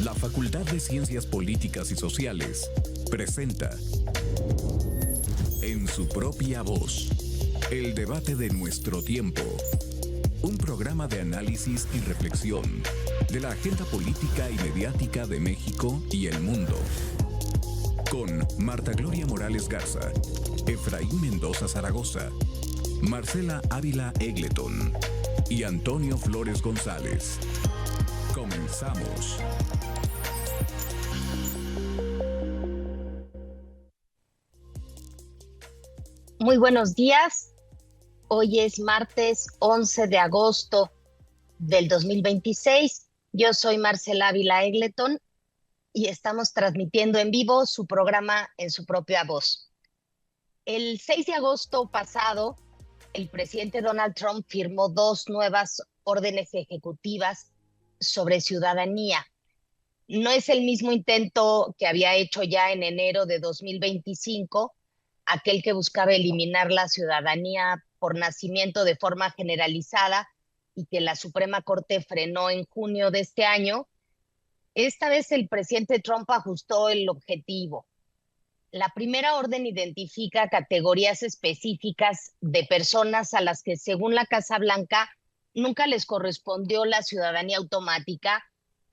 La Facultad de Ciencias Políticas y Sociales presenta En su propia voz, el debate de nuestro tiempo. Un programa de análisis y reflexión de la agenda política y mediática de México y el mundo. Con Marta Gloria Morales Garza, Efraín Mendoza Zaragoza, Marcela Ávila Egleton y Antonio Flores González. Comenzamos. Muy buenos días. Hoy es martes 11 de agosto del 2026. Yo soy Marcela Ávila Egleton y estamos transmitiendo en vivo su programa En su propia voz. El 6 de agosto pasado, el presidente Donald Trump firmó 2 nuevas órdenes ejecutivas sobre ciudadanía. No es el mismo intento que había hecho ya en enero de 2025, aquel que buscaba eliminar la ciudadanía por nacimiento de forma generalizada y que la Suprema Corte frenó en junio de este año. Esta vez el presidente Trump ajustó el objetivo. La primera orden identifica categorías específicas de personas a las que, según la Casa Blanca, nunca les correspondió la ciudadanía automática,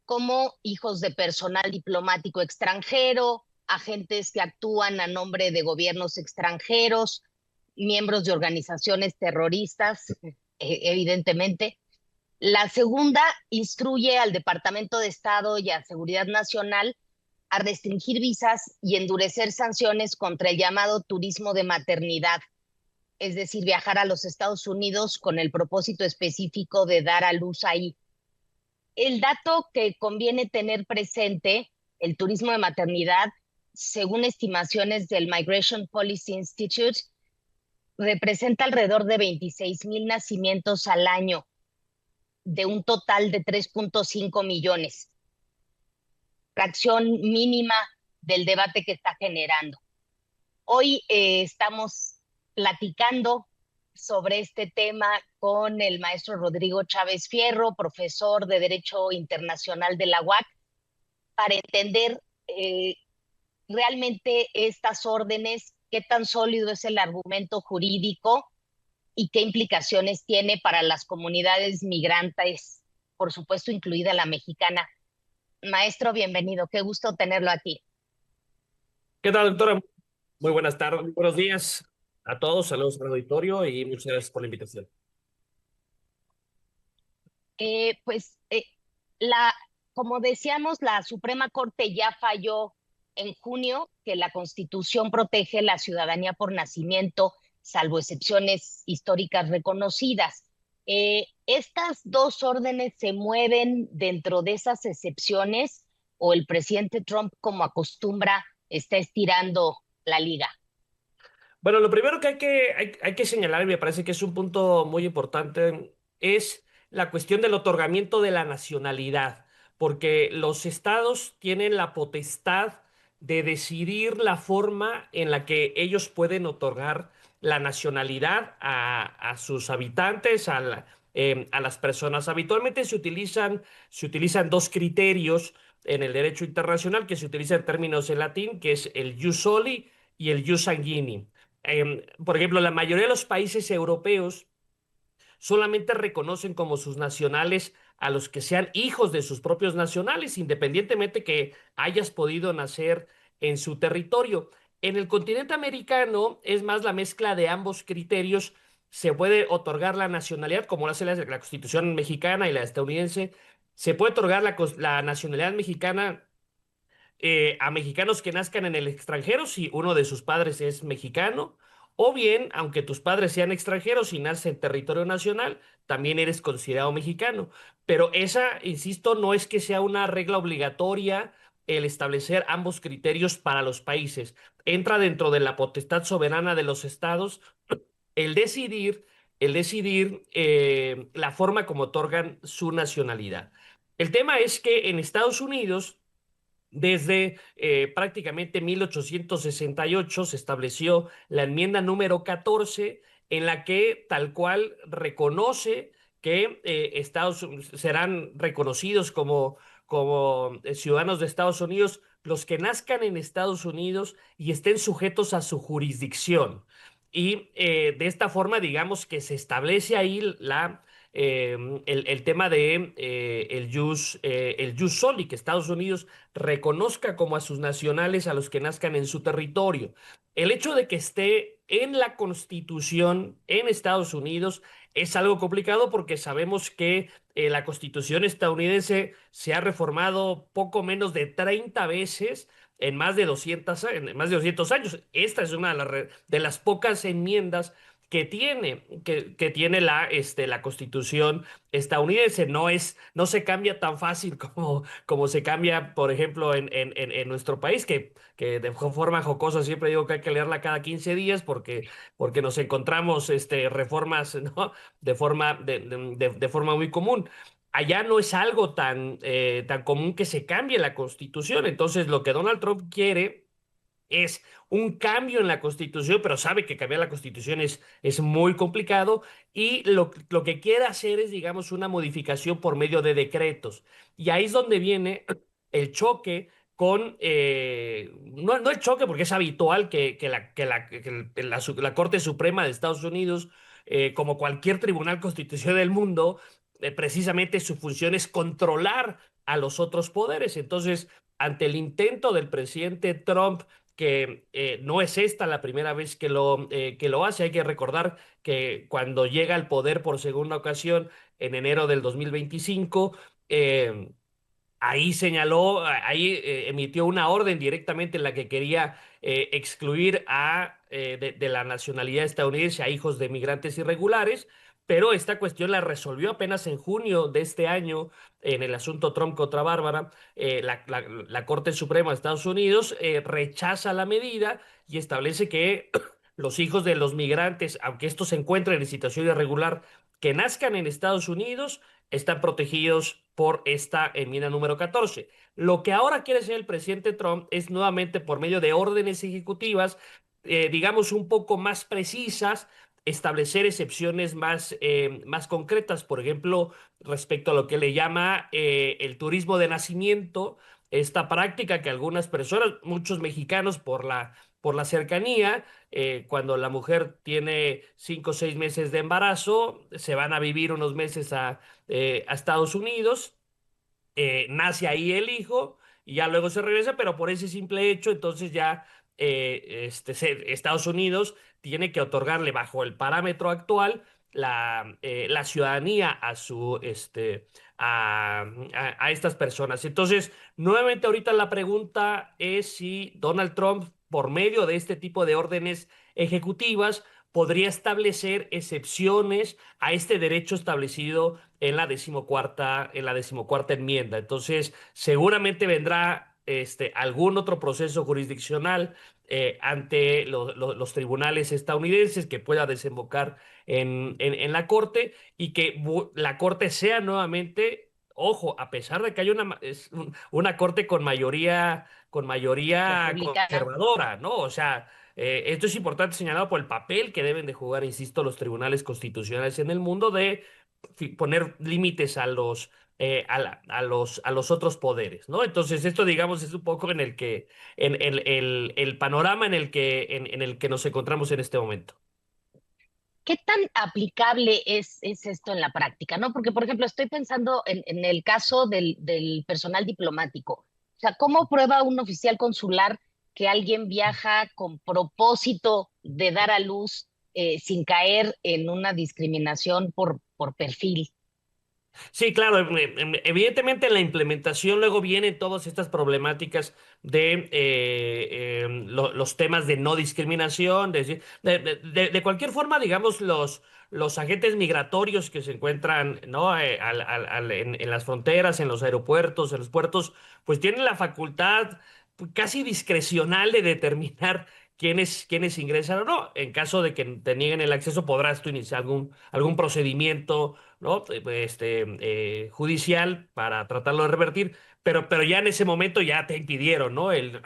como hijos de personal diplomático extranjero, agentes que actúan a nombre de gobiernos extranjeros, miembros de organizaciones terroristas, evidentemente. La segunda instruye al Departamento de Estado y a Seguridad Nacional a restringir visas y endurecer sanciones contra el llamado turismo de maternidad, es decir, viajar a los Estados Unidos con el propósito específico de dar a luz ahí. El dato que conviene tener presente, el turismo de maternidad, según estimaciones del Migration Policy Institute, representa alrededor de 26,000 nacimientos al año, de un total de 3.5 millones. Fracción mínima del debate que está generando. Hoy estamos platicando sobre este tema con el maestro Rodrigo Chávez Fierro, profesor de Derecho Internacional de la UAC, para entender realmente estas órdenes, qué tan sólido es el argumento jurídico y qué implicaciones tiene para las comunidades migrantes, por supuesto incluida la mexicana. Maestro, bienvenido, qué gusto tenerlo aquí. ¿Qué tal, doctora? Muy buenas tardes, muy buenos días a todos, saludos al auditorio y muchas gracias por la invitación. Como decíamos, la Suprema Corte ya falló en junio que la Constitución protege la ciudadanía por nacimiento, salvo excepciones históricas reconocidas. ¿Estas 2 órdenes se mueven dentro de esas excepciones o el presidente Trump, como acostumbra, está estirando la liga? Bueno, lo primero que hay que señalar, y me parece que es un punto muy importante, es la cuestión del otorgamiento de la nacionalidad, porque los estados tienen la potestad de decidir la forma en la que ellos pueden otorgar la nacionalidad a sus habitantes, a las personas. Habitualmente se utilizan 2 criterios en el derecho internacional que se utilizan en términos en latín, que es el jus soli y el jus sanguinis. Por ejemplo, la mayoría de los países europeos solamente reconocen como sus nacionales a los que sean hijos de sus propios nacionales, independientemente que hayas podido nacer en su territorio. En el continente americano es más la mezcla de ambos criterios. Se puede otorgar la nacionalidad, como lo hace la Constitución mexicana y la estadounidense. Se puede otorgar la nacionalidad mexicana a mexicanos que nazcan en el extranjero si uno de sus padres es mexicano, o bien, aunque tus padres sean extranjeros y naces en territorio nacional, también eres considerado mexicano. Pero esa, insisto, no es que sea una regla obligatoria el establecer ambos criterios para los países. Entra dentro de la potestad soberana de los estados el decidir, la forma como otorgan su nacionalidad. El tema es que en Estados Unidos, desde prácticamente 1868 se estableció la enmienda número 14 en la que tal cual reconoce que Estados serán reconocidos como ciudadanos de Estados Unidos, los que nazcan en Estados Unidos y estén sujetos a su jurisdicción. Y de esta forma, digamos que se establece ahí el tema de el jus soli, que Estados Unidos reconozca como a sus nacionales a los que nazcan en su territorio. El hecho de que esté en la Constitución en Estados Unidos es algo complicado porque sabemos que la Constitución estadounidense se ha reformado poco menos de 30 veces en más de 200 años. Esta es una de las pocas enmiendas que tiene la Constitución estadounidense. No se cambia tan fácil como se cambia, por ejemplo, en nuestro país, que de forma jocosa siempre digo que hay que leerla cada 15 días porque nos encontramos reformas, ¿no? De forma muy común. Allá no es algo tan común que se cambie la Constitución. Entonces, lo que Donald Trump quiere es un cambio en la Constitución, pero sabe que cambiar la Constitución es muy complicado y lo que quiere hacer es, digamos, una modificación por medio de decretos. Y ahí es donde viene el choque con, no el choque porque es habitual que la Corte Suprema de Estados Unidos, como cualquier tribunal constitucional del mundo, precisamente su función es controlar a los otros poderes. Entonces, ante el intento del presidente Trump, que no es esta la primera vez que lo hace. Hay que recordar que cuando llega al poder por segunda ocasión en enero del 2025, ahí emitió una orden directamente en la que quería excluir de la nacionalidad estadounidense a hijos de migrantes irregulares, pero esta cuestión la resolvió apenas en junio de este año en el asunto Trump contra Bárbara. La Corte Suprema de Estados Unidos rechaza la medida y establece que los hijos de los migrantes, aunque estos se encuentren en situación irregular, que nazcan en Estados Unidos, están protegidos por esta enmienda número 14. Lo que ahora quiere hacer el presidente Trump es nuevamente por medio de órdenes ejecutivas, digamos, un poco más precisas, establecer excepciones más concretas, por ejemplo, respecto a lo que le llama el turismo de nacimiento, esta práctica que algunas personas, muchos mexicanos por la cercanía, cuando la mujer tiene 5 o 6 meses de embarazo, se van a vivir unos meses a Estados Unidos, nace ahí el hijo y ya luego se regresa, pero por ese simple hecho, entonces ya Estados Unidos tiene que otorgarle bajo el parámetro actual la ciudadanía a estas personas. Entonces, nuevamente ahorita la pregunta es si Donald Trump, por medio de este tipo de órdenes ejecutivas, podría establecer excepciones a este derecho establecido en la decimocuarta enmienda. Entonces, seguramente vendrá algún otro proceso jurisdiccional ante los tribunales estadounidenses que pueda desembocar en la Corte y que la Corte sea nuevamente, ojo, a pesar de que hay una Corte con mayoría Republicana. conservadora, ¿no? O sea, esto es importante señalado por el papel que deben de jugar, insisto, los tribunales constitucionales en el mundo de poner límites a los otros poderes, ¿no? Entonces, esto, digamos, es un poco en el panorama en el que nos encontramos en este momento. ¿Qué tan aplicable es esto en la práctica? ¿No? Porque, por ejemplo, estoy pensando en el caso del personal diplomático. O sea, ¿cómo prueba un oficial consular que alguien viaja con propósito de dar a luz sin caer en una discriminación por perfil? Sí, claro, evidentemente en la implementación luego vienen todas estas problemáticas de los temas de no discriminación, de cualquier forma, digamos, los agentes migratorios que se encuentran, ¿no? En las fronteras, en los aeropuertos, en los puertos, pues tienen la facultad casi discrecional de determinar quiénes ingresan o no. En caso de que te nieguen el acceso, podrás tú iniciar algún procedimiento, ¿no? Judicial para tratarlo de revertir, pero ya en ese momento ya te impidieron, ¿no? El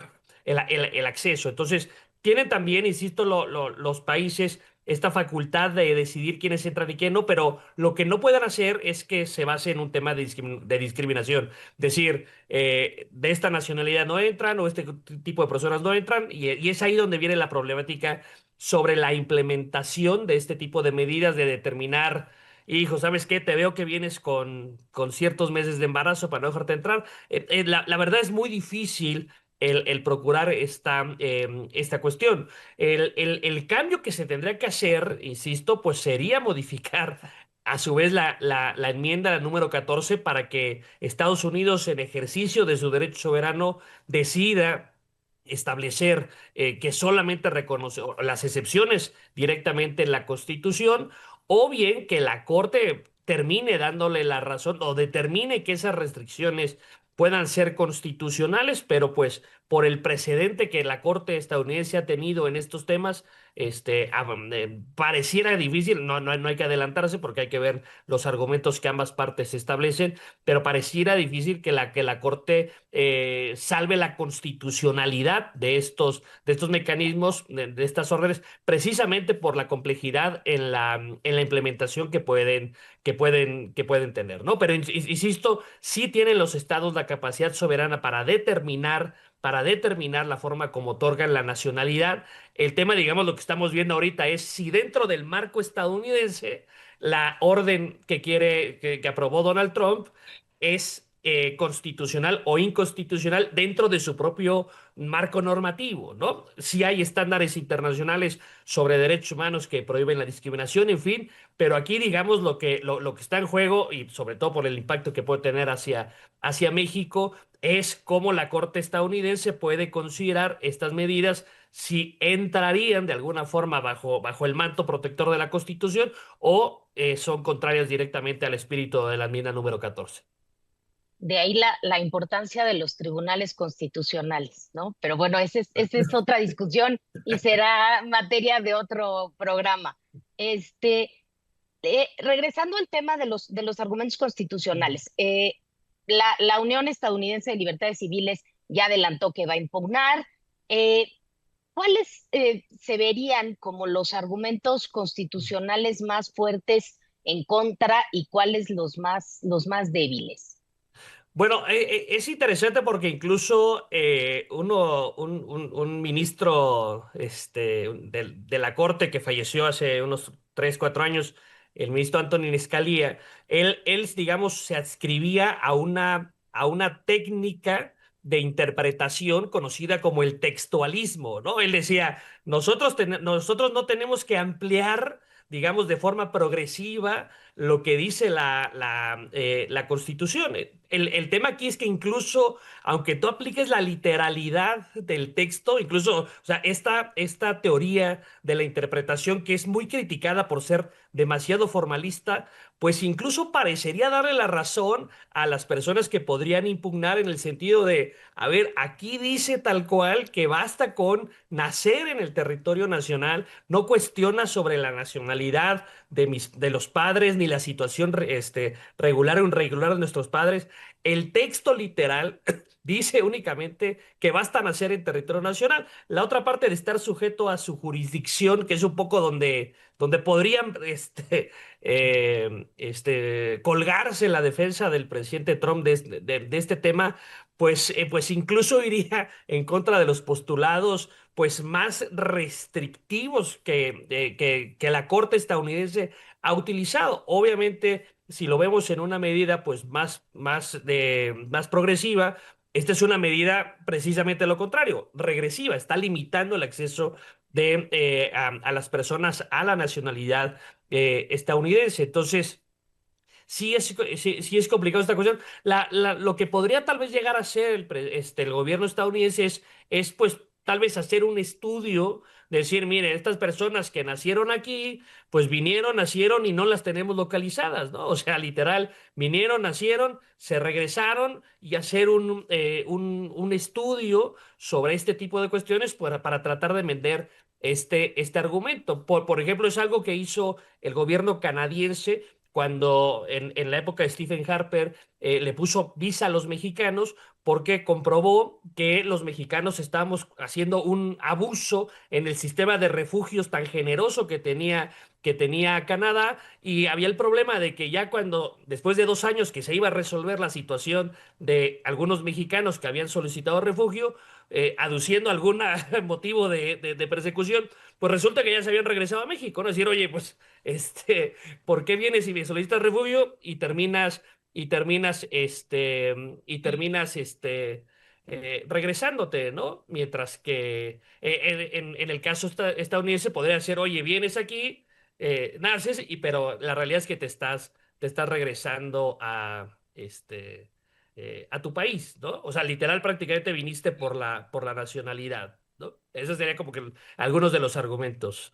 acceso. Entonces, tienen también, insisto, los países esta facultad de decidir quiénes entran y quién no, pero lo que no puedan hacer es que se base en un tema de discriminación. Decir, de esta nacionalidad no entran o este tipo de personas no entran, y es ahí donde viene la problemática sobre la implementación de este tipo de medidas de determinar. Hijo, ¿sabes qué? Te veo que vienes con ciertos meses de embarazo para no dejarte entrar. La verdad es muy difícil el procurar esta cuestión. El cambio que se tendría que hacer, insisto, pues sería modificar a su vez la enmienda la número 14 para que Estados Unidos, en ejercicio de su derecho soberano, decida establecer que solamente reconoce las excepciones directamente en la Constitución, o bien que la Corte termine dándole la razón o determine que esas restricciones puedan ser constitucionales, pero pues por el precedente que la Corte estadounidense ha tenido en estos temas, pareciera difícil. No hay que adelantarse porque hay que ver los argumentos que ambas partes establecen, pero pareciera difícil que la Corte salve la constitucionalidad de estos mecanismos, de estas órdenes, precisamente por la complejidad en la implementación que pueden tener, ¿no? Pero insisto, sí tienen los estados la capacidad soberana para determinar la forma como otorgan la nacionalidad. El tema, digamos, lo que estamos viendo ahorita es si dentro del marco estadounidense la orden que aprobó Donald Trump es constitucional o inconstitucional dentro de su propio marco normativo, ¿no? Si hay estándares internacionales sobre derechos humanos que prohíben la discriminación, en fin, pero aquí, digamos, lo que está en juego, y sobre todo por el impacto que puede tener hacia México, es cómo la Corte estadounidense puede considerar estas medidas, si entrarían de alguna forma bajo el manto protector de la Constitución, o son contrarias directamente al espíritu de la enmienda número 14. De ahí la importancia de los tribunales constitucionales, ¿no? Pero bueno, esa es otra discusión y será materia de otro programa. Este, regresando al tema de los argumentos constitucionales, la Unión Estadounidense de Libertades Civiles ya adelantó que va a impugnar. Eh, ¿Cuáles se verían como los argumentos constitucionales más fuertes en contra y cuáles los más débiles? Bueno, es interesante porque incluso un ministro de la Corte que falleció hace unos 3 4 años, el ministro Antonin Scalia, él, digamos, se adscribía a una técnica de interpretación conocida como el textualismo, ¿no? Él decía, nosotros no tenemos que ampliar, digamos, de forma progresiva lo que dice la Constitución. El tema aquí es que incluso, aunque tú apliques la literalidad del texto, incluso, o sea, esta teoría de la interpretación que es muy criticada por ser demasiado formalista, pues incluso parecería darle la razón a las personas que podrían impugnar, en el sentido de, a ver, aquí dice tal cual que basta con nacer en el territorio nacional, no cuestiona sobre la nacionalidad de los padres ni la situación regular o irregular de nuestros padres. El texto literal dice únicamente que basta nacer en territorio nacional. La otra parte de estar sujeto a su jurisdicción, que es un poco donde podrían colgarse la defensa del presidente Trump de este tema, pues incluso iría en contra de los postulados pues más restrictivos que la Corte estadounidense ha utilizado. Obviamente, si lo vemos en una medida pues más progresiva, esta es una medida precisamente lo contrario, regresiva, está limitando el acceso a las personas a la nacionalidad estadounidense. Entonces, sí es complicado esta cuestión. Lo que podría tal vez llegar a hacer el gobierno estadounidense es pues tal vez hacer un estudio, decir, mire, estas personas que nacieron aquí, pues vinieron, nacieron y no las tenemos localizadas, ¿no? O sea, literal, vinieron, nacieron, se regresaron, y hacer un estudio sobre este tipo de cuestiones para tratar de vender este argumento. Por ejemplo, es algo que hizo el gobierno canadiense cuando en la época de Stephen Harper le puso visa a los mexicanos, porque comprobó que los mexicanos estábamos haciendo un abuso en el sistema de refugios tan generoso que tenía Canadá, y había el problema de que ya cuando, después de 2 años que se iba a resolver la situación de algunos mexicanos que habían solicitado refugio, aduciendo algún motivo de persecución, pues resulta que ya se habían regresado a México, ¿no? Es decir, oye, pues, ¿por qué vienes y me solicitas refugio y terminas regresándote, ¿no? Mientras que en el caso estadounidense podría ser, oye, vienes aquí, naces, pero la realidad es que te estás regresando a tu país, ¿no? O sea, literal, prácticamente viniste por la nacionalidad, ¿no? Esos serían como que algunos de los argumentos.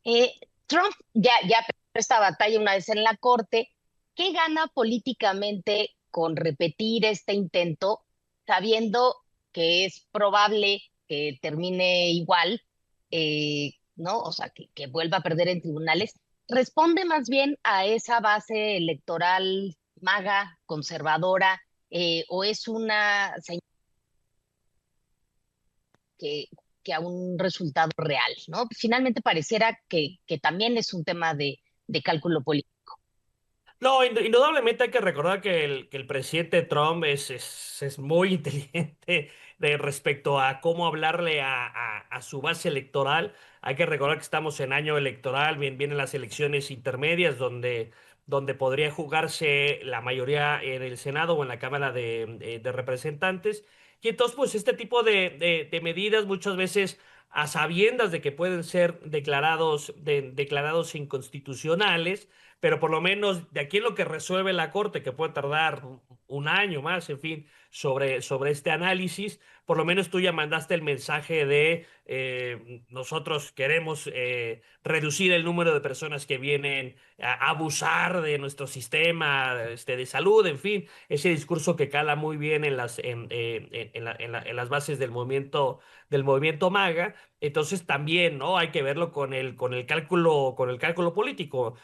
Eh, Trump ya perdió esta batalla una vez en la corte. ¿Qué gana políticamente con repetir este intento, sabiendo que es probable que termine igual, ¿no? O sea, que vuelva a perder en tribunales. Responde más bien a esa base electoral maga, conservadora, o es una señal que, que a un resultado real, ¿no? Finalmente pareciera que también es un tema de cálculo político. No, indudablemente hay que recordar que el presidente Trump es muy inteligente respecto a cómo hablarle a su base electoral. Hay que recordar que estamos en año electoral, vienen las elecciones intermedias donde podría jugarse la mayoría en el Senado o en la Cámara de Representantes. Y entonces, pues este tipo de medidas muchas veces a sabiendas de que pueden ser declarados inconstitucionales, pero por lo menos de aquí en lo que resuelve la Corte, que puede tardar un año más, en fin, sobre este análisis, por lo menos tú ya mandaste el mensaje de nosotros queremos reducir el número de personas que vienen a abusar de nuestro sistema de salud, en fin, ese discurso que cala muy bien en las bases del movimiento MAGA. Entonces también, ¿no? Hay que verlo con el cálculo político.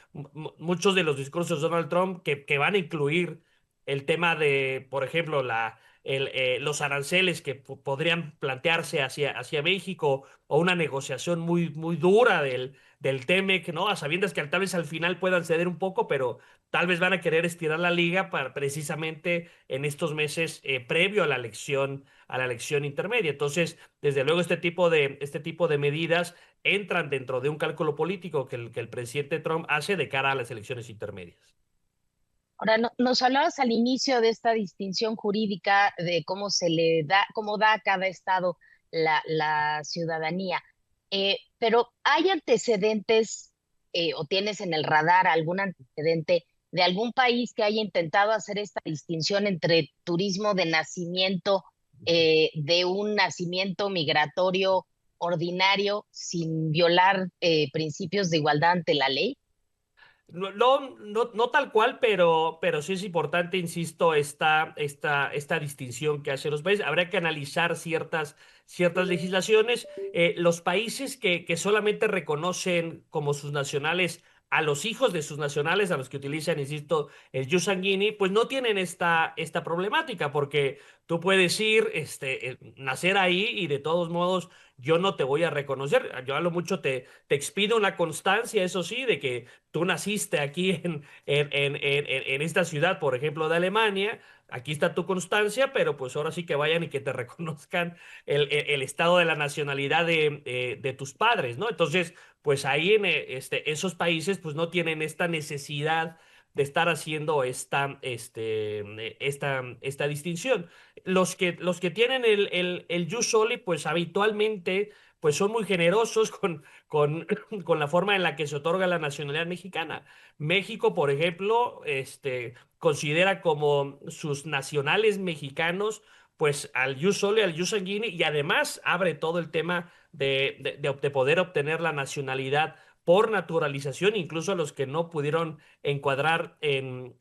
Muchos de los discursos de Donald Trump que van a incluir el tema de, por ejemplo, los aranceles que podrían plantearse hacia México, o una negociación muy, muy dura del TEMEC, ¿no? A sabiendas que tal vez al final puedan ceder un poco, pero tal vez van a querer estirar la liga para precisamente en estos meses previo a la elección intermedia. Entonces, desde luego, este tipo de medidas entran dentro de un cálculo político que el presidente Trump hace de cara a las elecciones intermedias. Ahora, nos hablabas al inicio de esta distinción jurídica de cómo se le da, cómo da a cada estado la ciudadanía. Pero ¿hay antecedentes, o tienes en el radar algún antecedente de algún país que haya intentado hacer esta distinción entre turismo de nacimiento, de un nacimiento migratorio ordinario sin violar principios de igualdad ante la ley? No, no, no, no tal cual, pero sí es importante, insisto, esta distinción que hacen los países. Habrá que analizar ciertas legislaciones. Los países que solamente reconocen como sus nacionales a los hijos de sus nacionales, a los que utilizan, insisto, el jus sanguinis, pues no tienen esta problemática, porque tú puedes ir, nacer ahí, y de todos modos yo no te voy a reconocer. Yo a lo mucho te expido una constancia, eso sí, de que tú naciste aquí en esta ciudad, por ejemplo, de Alemania. Aquí está tu constancia, pero pues ahora sí que vayan y que te reconozcan el estado de la nacionalidad de tus padres, ¿no? Entonces, pues ahí esos países pues no tienen esta necesidad de estar haciendo esta distinción. Los que tienen el jus soli, pues habitualmente pues son muy generosos con la forma en la que se otorga la nacionalidad mexicana. México, por ejemplo, considera como sus nacionales mexicanos, pues al jus soli, al jus sanguinis, y además abre todo el tema de poder obtener la nacionalidad por naturalización, incluso a los que no pudieron encuadrar en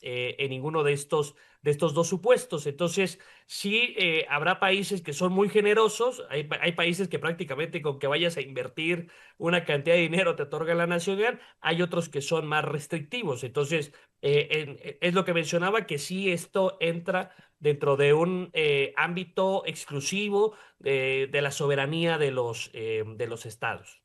ninguno de estos dos supuestos. Entonces, sí, habrá países que son muy generosos, hay países que prácticamente con que vayas a invertir una cantidad de dinero te otorga la nacionalidad, hay otros que son más restrictivos. Entonces, es lo que mencionaba, que sí esto entra dentro de un ámbito exclusivo de la soberanía de los estados.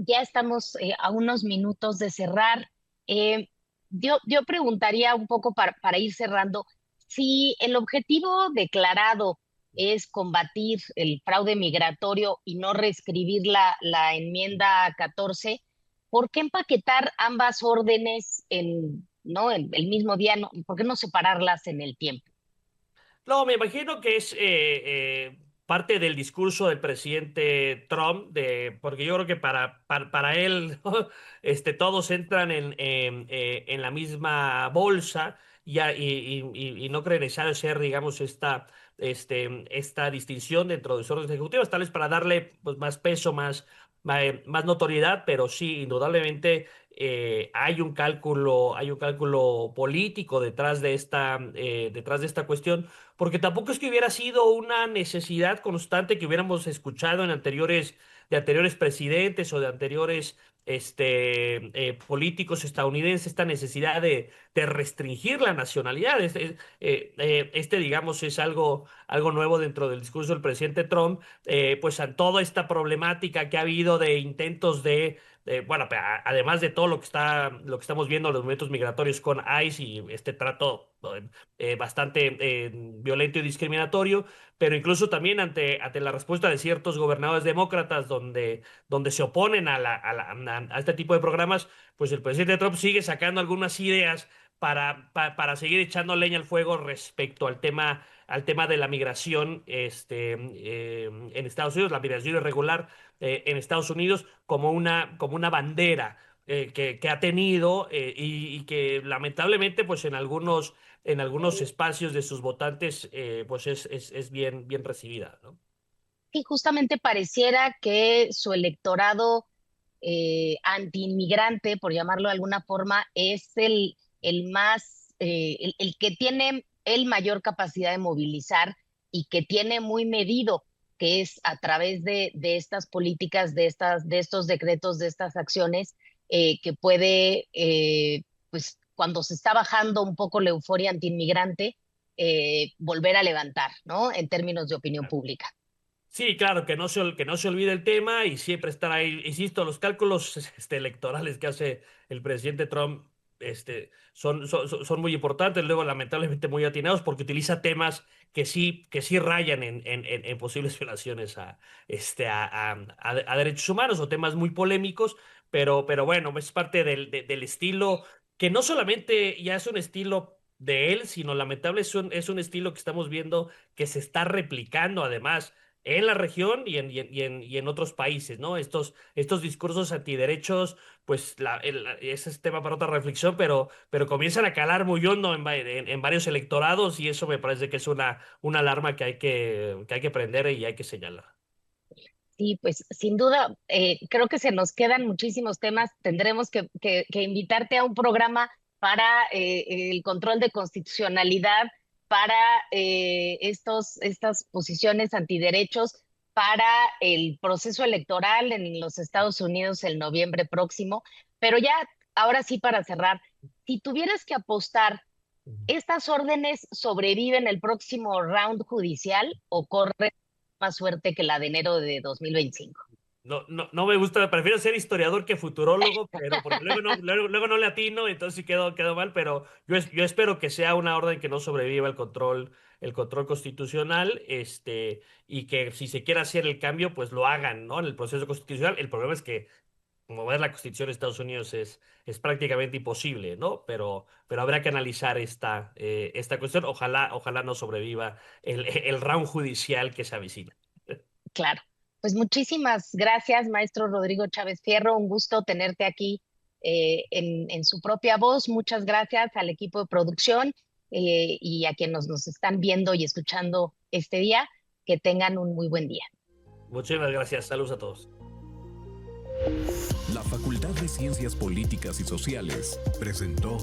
Ya estamos a unos minutos de cerrar. Eh, yo preguntaría un poco para ir cerrando, si el objetivo declarado es combatir el fraude migratorio y no reescribir la enmienda 14, ¿por qué empaquetar ambas órdenes ¿no? en el mismo día? No, ¿por qué no separarlas en el tiempo? No, me imagino que es parte del discurso del presidente Trump, porque yo creo que para él ¿no? Todos entran en la misma bolsa y no cree necesario hacer, digamos, esta distinción dentro de sus órdenes ejecutivas, tal vez para darle pues, más peso, más notoriedad, pero sí, indudablemente hay un cálculo político detrás de esta cuestión, porque tampoco es que hubiera sido una necesidad constante que hubiéramos escuchado de anteriores presidentes o de anteriores políticos estadounidenses, esta necesidad de restringir la nacionalidad. Digamos, es algo nuevo dentro del discurso del presidente Trump, pues a toda esta problemática que ha habido de intentos bueno, además de todo lo que estamos viendo, los movimientos migratorios con ICE y este trato bastante violento y discriminatorio, pero incluso también ante la respuesta de ciertos gobernadores demócratas donde se oponen a este tipo de programas, pues el presidente Trump sigue sacando algunas ideas para seguir echando leña al fuego respecto al tema de la migración en Estados Unidos, la migración irregular en Estados Unidos como una bandera que ha tenido y que lamentablemente pues en algunos espacios de sus votantes pues es bien recibida, ¿no? Y justamente pareciera que su electorado antiinmigrante, por llamarlo de alguna forma, es el que tiene el mayor capacidad de movilizar y que tiene muy medido, que es a través de estas políticas, de estos decretos, de estas acciones, que puede, pues cuando se está bajando un poco la euforia antiinmigrante, volver a levantar, ¿no? En términos de opinión pública. Sí, claro, que no se olvide el tema y siempre estar ahí. Insisto, los cálculos electorales que hace el presidente Trump son muy importantes, luego lamentablemente muy atinados porque utiliza temas que sí rayan en posibles violaciones a derechos humanos o temas muy polémicos, pero bueno, es parte del estilo que no solamente ya es un estilo de él, sino lamentable es un estilo que estamos viendo que se está replicando además en la región y en otros países, ¿no? Estos discursos antiderechos, pues ese es tema para otra reflexión, pero comienzan a calar muy hondo en varios electorados y eso me parece que es una alarma que hay que prender y hay que señalar. Sí, pues sin duda, creo que se nos quedan muchísimos temas. Tendremos que invitarte a un programa para el control de constitucionalidad, para estas posiciones antiderechos, para el proceso electoral en los Estados Unidos el noviembre próximo. Pero ya, ahora sí, para cerrar, si tuvieras que apostar, ¿estas órdenes sobreviven el próximo round judicial o corren más suerte que la de enero de 2025? No, no, no me gusta, prefiero ser historiador que futurólogo, pero porque luego no le atino, entonces sí quedó mal, pero yo espero que sea una orden que no sobreviva el control constitucional, y que si se quiere hacer el cambio, pues lo hagan, ¿no? En el proceso constitucional. El problema es que mover la Constitución de Estados Unidos es prácticamente imposible, ¿no? Pero habrá que analizar esta cuestión. Ojalá no sobreviva el round judicial que se avecina. Claro. Pues muchísimas gracias, maestro Rodrigo Chávez Fierro. Un gusto tenerte aquí en su propia voz. Muchas gracias al equipo de producción y a quienes nos están viendo y escuchando este día. Que tengan un muy buen día. Muchísimas gracias. Saludos a todos. La Facultad de Ciencias Políticas y Sociales presentó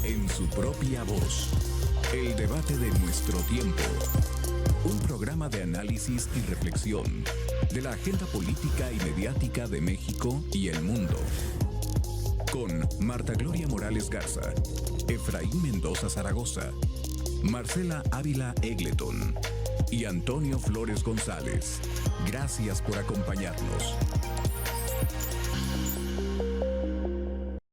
En su propia voz, el debate de nuestro tiempo. Un programa de análisis y reflexión de la agenda política y mediática de México y el mundo. Con Marta Gloria Morales Garza, Efraín Mendoza Zaragoza, Marcela Ávila Egleton y Antonio Flores González. Gracias por acompañarnos.